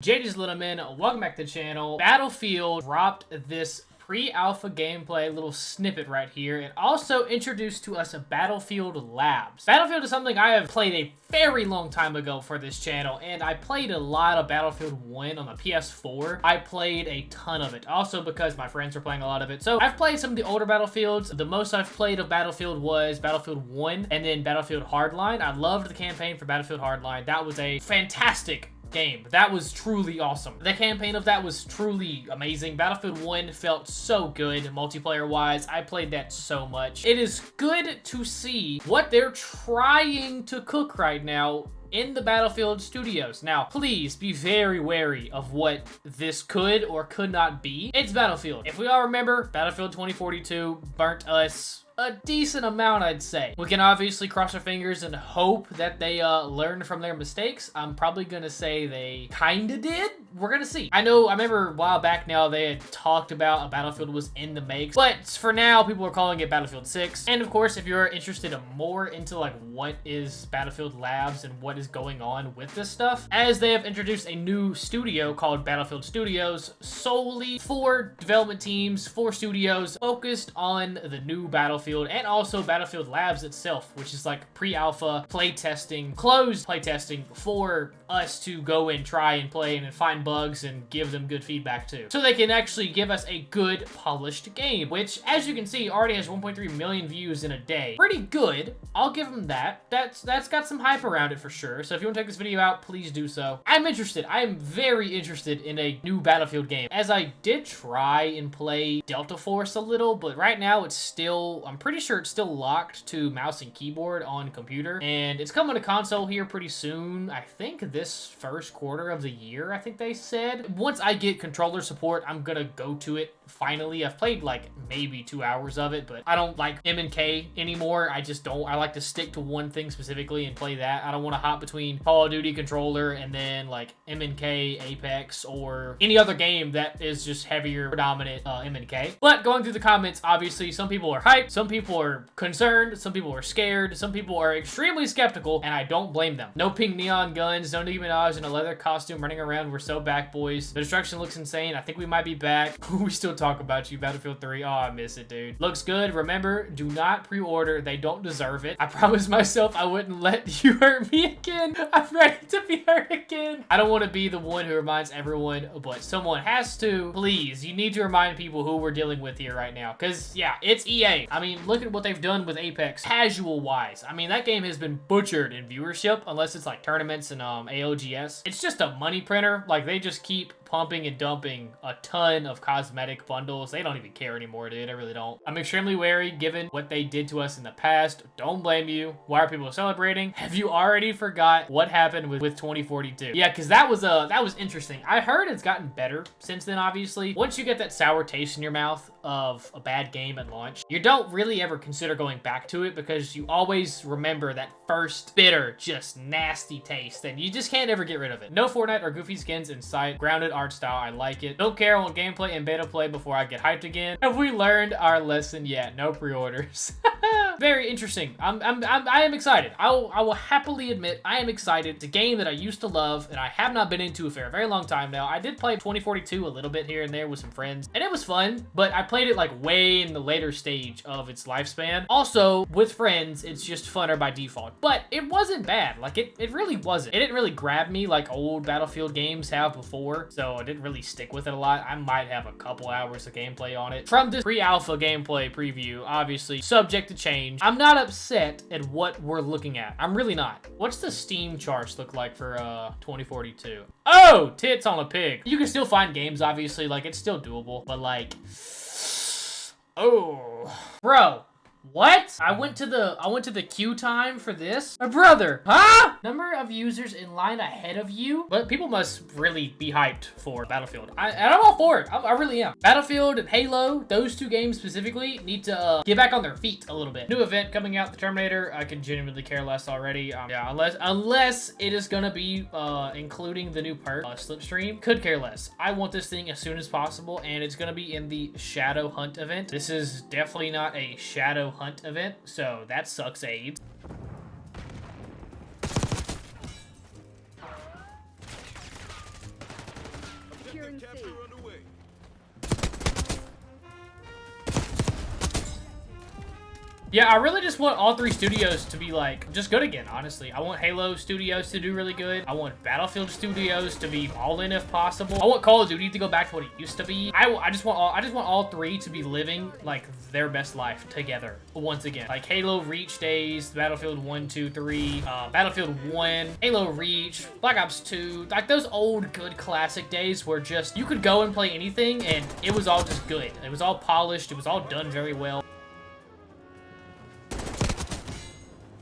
JD's Little Men, welcome back to the channel. Battlefield dropped this pre-alpha gameplay little snippet right here and also introduced to us a Battlefield Labs. Battlefield is something I have played a very long time ago for this channel, and I played a lot of Battlefield 1 on the PS4. I played a ton of it, also because my friends were playing a lot of it. So I've played some of the older Battlefields. The most I've played of Battlefield was Battlefield 1 and then Battlefield Hardline. I loved the campaign for Battlefield Hardline. That was a fantastic game. That was truly awesome. The campaign of that was truly amazing. Battlefield 1 felt so good multiplayer wise. I played that so much. It is good to see what they're trying to cook right now in the Battlefield studios. Now, please be very wary of what this could or could not be. It's Battlefield. If we all remember, Battlefield 2042 burnt us a decent amount, I'd say. We can obviously cross our fingers and hope that they learned from their mistakes. I'm probably gonna say they kinda did. We're gonna see. I remember a while back now they had talked about a Battlefield was in the makes, but for now people are calling it Battlefield 6. And of course, if you're interested more into like what is Battlefield Labs and what is going on with this stuff, as they have introduced a new studio called Battlefield Studios, solely for development teams, for studios focused on the new Battlefield, and also Battlefield Labs itself, which is like pre-alpha playtesting, closed playtesting for us to go and try and play and find bugs and give them good feedback to. So they can actually give us a good polished game, which as you can see already has 1.3 million views in a day. Pretty good. I'll give them that. That's got some hype around it for sure. So if you want to check this video out, please do so. I'm interested. I am very interested in a new Battlefield game, as I did try and play Delta Force a little, but right now it's still, I'm pretty sure it's still locked to mouse and keyboard on computer, and it's coming to console here pretty soon. I think this first quarter of the year, I think they said. Once I get controller support, I'm gonna go to it finally. I've played like maybe 2 hours of it, but I don't like M&K anymore. I just don't. I like to stick to one thing specifically and play that. I don't want to hop between Call of Duty controller and then like M&K, Apex, or any other game that is just heavier, predominant M&K. But going through the comments, obviously some people are hyped, some people are concerned, some people are scared, some people are extremely skeptical, and I don't blame them. No pink neon guns, no Nicki Minaj in a leather costume running around. We're so back, boys. The destruction looks insane. I think we might be back. We still talk about you, Battlefield 3. Oh, I miss it, dude. Looks good. Remember, do not pre-order. They don't deserve it. I promised myself I wouldn't let you hurt me again. I'm ready to be hurt again. I don't want to be the one who reminds everyone, but someone has to. Please, you need to remind people who we're dealing with here right now. Because, yeah, it's EA. I mean, look at what they've done with Apex casual-wise. I mean, that game has been butchered in viewership, unless it's like tournaments and AOGS. It's just a money printer. Like, they just keep pumping and dumping a ton of cosmetic bundles. They don't even care anymore, dude. I really don't. I'm extremely wary given what they did to us in the past. Don't blame you. Why are people celebrating? Have you already forgot what happened with 2042? Yeah, because that was interesting. I heard it's gotten better since then, obviously. Once you get that sour taste in your mouth of a bad game at launch, you don't really ever consider going back to it because you always remember that first bitter, just nasty taste, and you just can't ever get rid of it. No Fortnite or Goofy skins in sight. Grounded art style. I like it. Don't care on gameplay and beta play before I get hyped again. Have we learned our lesson yet? No pre-orders. Very interesting. I am excited. I will happily admit I am excited. It's a game that I used to love and I have not been into for a very long time now. I did play 2042 a little bit here and there with some friends, and it was fun, but I played it like way in the later stage of its lifespan. Also, with friends, it's just funner by default, but it wasn't bad. Like, it really wasn't. It didn't really grab me like old Battlefield games have before, so I didn't really stick with it a lot. I might have a couple hours of gameplay on it. From this pre-alpha gameplay preview, obviously subject to change, I'm not upset at what we're looking at. I'm really not. What's the Steam charts look like for 2042? Oh, tits on a pig. You can still find games, obviously. Like, it's still doable, but like, oh, bro. What? I went to the queue time for this? My brother. Huh? Number of users in line ahead of you? But people must really be hyped for Battlefield. And I'm all for it. I really am. Battlefield and Halo, those two games specifically, need to get back on their feet a little bit. New event coming out, the Terminator. I can genuinely care less already. Yeah, unless it is gonna be including the new perk, Slipstream. Could care less. I want this thing as soon as possible, and it's gonna be in the Shadow Hunt event. This is definitely not a Shadow Hunt event, so that sucks AIDS. Securing C. Yeah, I really just want all three studios to be, like, just good again, honestly. I want Halo Studios to do really good. I want Battlefield Studios to be all in if possible. I want Call of Duty to go back to what it used to be. I just want all three to be living, like, their best life together once again. Like, Halo Reach days, Battlefield 1, 2, 3, Battlefield 1, Halo Reach, Black Ops 2, like, those old, good, classic days where just, you could go and play anything, and it was all just good. It was all polished. It was all done very well.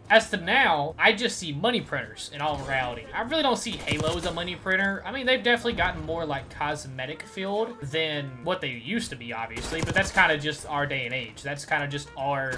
As to now, I just see money printers in all reality. I really don't see Halo as a money printer. I mean, they've definitely gotten more like cosmetic filled than what they used to be, obviously, but that's kind of just our day and age. That's kind of just our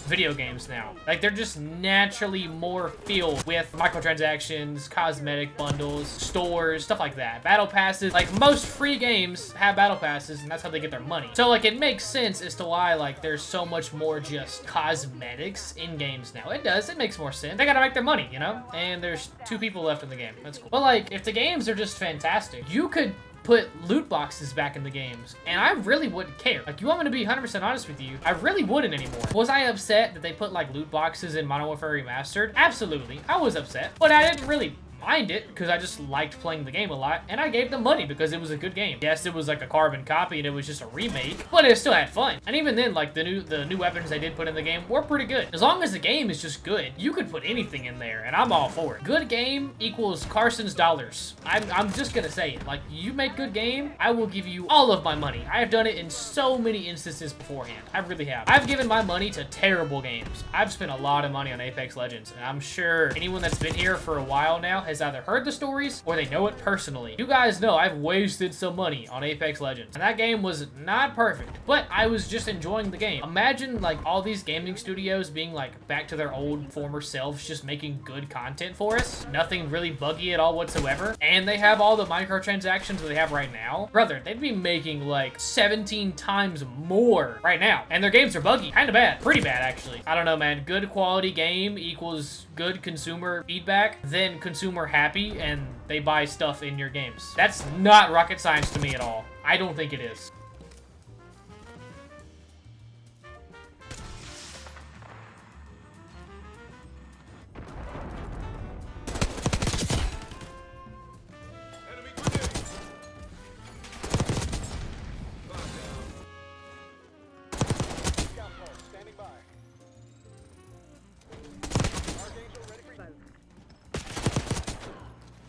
video games now. Like, they're just naturally more filled with microtransactions, cosmetic bundles, stores, stuff like that. Battle passes, like, most free games have battle passes, and that's how they get their money. So, like, it makes sense as to why, like, there's so much more just cosmetics in games now. It does. It makes more sense. They gotta make their money, you know? And there's 2 people left in the game. That's cool. But, like, if the games are just fantastic, you could put loot boxes back in the games, and I really wouldn't care. Like, you want me to be 100% honest with you, I really wouldn't anymore. Was I upset that they put, like, loot boxes in Modern Warfare Remastered? Absolutely. I was upset, but I didn't really mind it because I just liked playing the game a lot, and I gave them money because it was a good game. Yes, it was like a carbon copy and it was just a remake, but it still had fun. And even then, like, the new weapons they did put in the game were pretty good. As long as the game is just good, you could put anything in there, and I'm all for it. Good game equals Carson's dollars. I'm just gonna say it. Like, you make good game, I will give you all of my money. I have done it in so many instances beforehand. I really have. I've given my money to terrible games. I've spent a lot of money on Apex Legends, and I'm sure anyone that's been here for a while now has either heard the stories or they know it personally. You guys know I've wasted some money on Apex Legends, and that game was not perfect, but I was just enjoying the game. Imagine, like, all these gaming studios being, like, back to their old former selves, just making good content for us. Nothing really buggy at all whatsoever, and they have all the microtransactions that they have right now. Brother, they'd be making, like, 17 times more right now, and their games are buggy. Kind of bad. Pretty bad, actually. I don't know, man. Good quality game equals good consumer feedback, then consumer happy, and they buy stuff in your games. That's not rocket science to me at all. I don't think it is.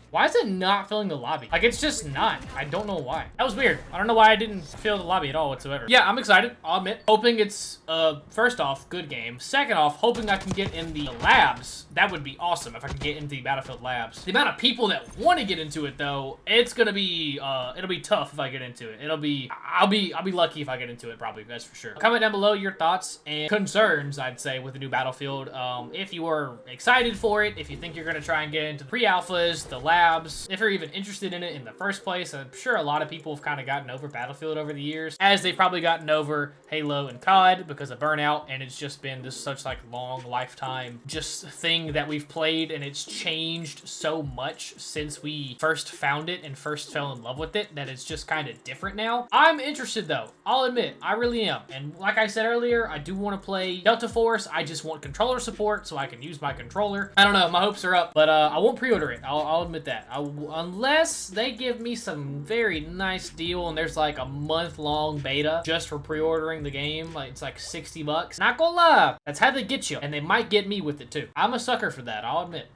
Why is it not filling the lobby? Like, it's just not. I don't know why. That was weird. I don't know why I didn't fill the lobby at all whatsoever. Yeah, I'm excited. I'll admit. Hoping it's, first off, good game. Second off, hoping I can get in the labs. That would be awesome if I could get into the Battlefield labs. The amount of people that want to get into it, though, it's gonna be, it'll be tough if I get into it. I'll be lucky if I get into it, probably. That's for sure. Comment down below your thoughts and concerns, I'd say, with the new Battlefield. If you are excited for it, if you think you're gonna try and get into the pre-alphas, the labs, if you're even interested in it in the first place. I'm sure a lot of people have kind of gotten over Battlefield over the years, as they've probably gotten over Halo and COD because of Burnout, and it's just been this such, like, long lifetime just thing that we've played, and it's changed so much since we first found it and first fell in love with it that it's just kind of different now. I'm interested, though. I'll admit, I really am. And like I said earlier, I do want to play Delta Force. I just want controller support so I can use my controller. I don't know. My hopes are up, but I won't pre-order it. I'll admit that. Unless they give me some very nice deal and there's like a month-long beta just for pre-ordering the game. Like, it's like 60 bucks. Not gonna lie, that's how they get you. And they might get me with it too. I'm a sucker for that, I'll admit.